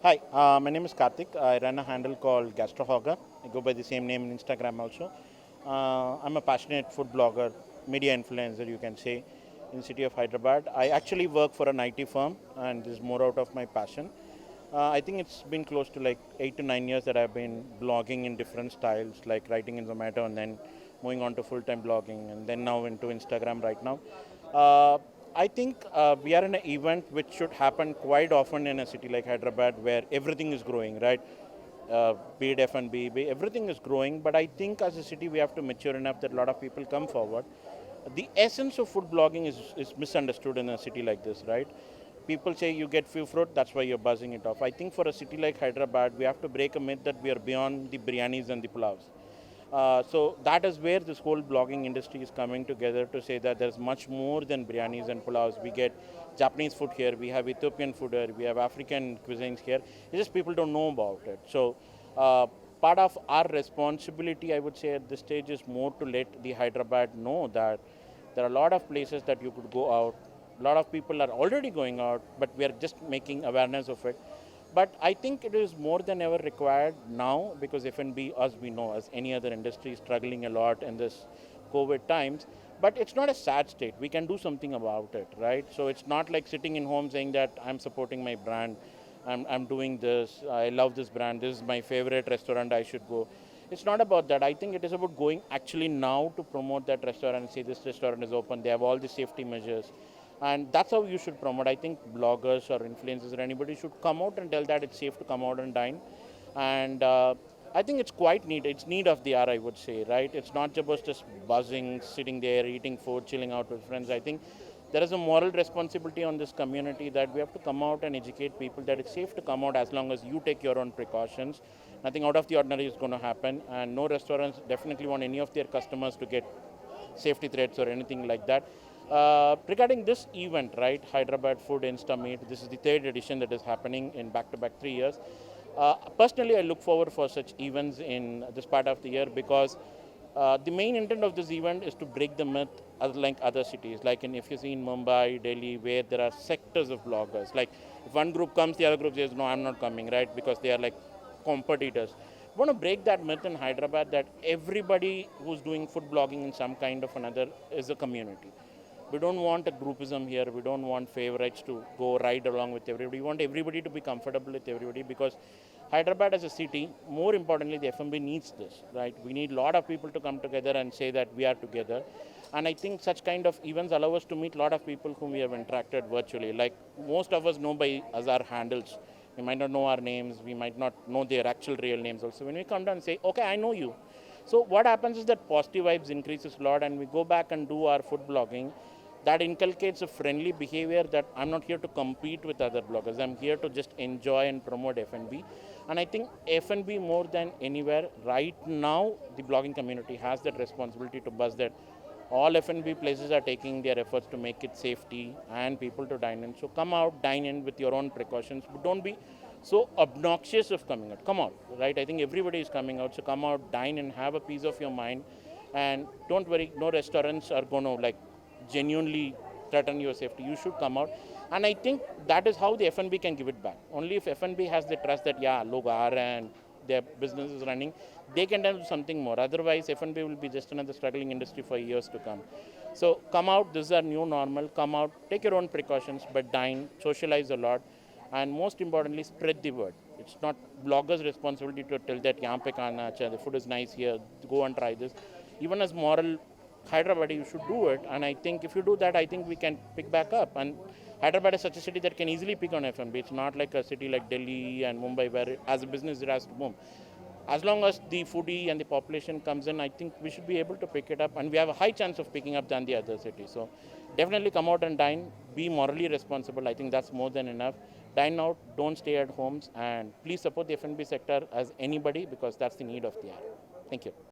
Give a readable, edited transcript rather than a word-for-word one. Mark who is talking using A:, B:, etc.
A: Hi, my name is Karthik. I run a handle called Gastrohogger. I go by the same name on Instagram also. I'm a passionate food blogger, media influencer, you can say, in the city of Hyderabad. I actually work for an IT firm, and this is more out of my passion. I think it's been close to like 8 to 9 years that I've been blogging in different styles, like writing in Zomato and then moving on to full-time blogging, and then now into Instagram right now. Uh, I think we are in an event which should happen quite often in a city like Hyderabad, where everything is growing, right? Be it F&B, everything is growing. But I think as a city, we have to mature enough that a lot of people come forward. The essence of food blogging is misunderstood in a city like this, right? People say you get few fruit, that's why you're buzzing it off. I think for a city like Hyderabad, we have to break a myth that we are beyond the biryanis and the pulavs. So that is where this whole blogging industry is coming together to say that there's much more than biryanis and pulavs. We get Japanese food here, we have Ethiopian food here, we have African cuisines here. It's just people don't know about it. So uh, part of our responsibility, I would say at this stage, is more to let the Hyderabad know that there are a lot of places that you could go out. A lot of people are already going out, but we are just making awareness of it. But I think it is more than ever required now because F&B, as we know, as any other industry, is struggling a lot in this COVID times. But it's not a sad state. We can do something about it, right? So it's not like sitting in home saying that I'm supporting my brand, I'm doing this, I love this brand, this is my favorite restaurant, I should go. It's not about that. I think it is about going actually now to promote that restaurant and say this restaurant is open. They have all the safety measures. And that's how you should promote. I think bloggers or influencers or anybody should come out and tell that it's safe to come out and dine. And I think it's quite neat. It's need of the hour, I would say, right? It's not just buzzing, sitting there, eating food, chilling out with friends. I think there is a moral responsibility on this community that we have to come out and educate people that it's safe to come out as long as you take your own precautions. Nothing out of the ordinary is going to happen, and no restaurants definitely want any of their customers to get safety threats or anything like that. Regarding this event, right, Hyderabad Food Insta Meet, this is the third edition that is happening in back-to-back 3 years. Personally, I look forward for such events in this part of the year because the main intent of this event is to break the myth like other cities. Like if you see in Mumbai, Delhi, where there are sectors of bloggers. Like if one group comes, the other group says, no, I'm not coming, right? Because they are like competitors. We want to break that myth in Hyderabad that everybody who's doing food blogging in some kind of another is a community. We don't want a groupism here. We don't want favorites to go right along with everybody. We want everybody to be comfortable with everybody because Hyderabad as a city, more importantly, the FMB needs this, right? We need a lot of people to come together and say that we are together. And I think such kind of events allow us to meet a lot of people whom we have interacted virtually. Like most of us know by as our handles. We might not know our names. We might not know their actual real names also. When we come down and say, okay, I know you. So what happens is that positive vibes increases a lot and we go back and do our food blogging that inculcates a friendly behavior that I'm not here to compete with other bloggers. I'm here to just enjoy and promote F&B. And I think F&B more than anywhere right now, the blogging community has that responsibility to buzz that all F&B places are taking their efforts to make it safety and people to dine in. So come out, dine in with your own precautions, but don't be so obnoxious of coming out. Come out, right? I think everybody is coming out. So come out, dine in, have a piece of your mind. And don't worry, no restaurants are going to like genuinely threaten your safety. You should come out. And I think that is how the F&B can give it back. Only if F&B has the trust that, yeah, log aa rahe hain and their business is running, they can do something more. Otherwise, F&B will be just another struggling industry for years to come. So come out, this is our new normal. Come out, take your own precautions, but dine, socialize a lot, and most importantly, spread the word. It's not bloggers' responsibility to tell that yahan pe khana acha, the food is nice here, go and try this. Even as moral Hyderabad, you should do it. And I think if you do that, I think we can pick back up. And Hyderabad is such a city that can easily pick on F&B. It's not like a city like Delhi and Mumbai where as a business it has to boom. As long as the foodie and the population comes in, I think we should be able to pick it up. And we have a high chance of picking up than the other cities. So definitely come out and dine. Be morally responsible. I think that's more than enough. Dine out. Don't stay at homes. And please support the F&B sector as anybody because that's the need of the hour. Thank you.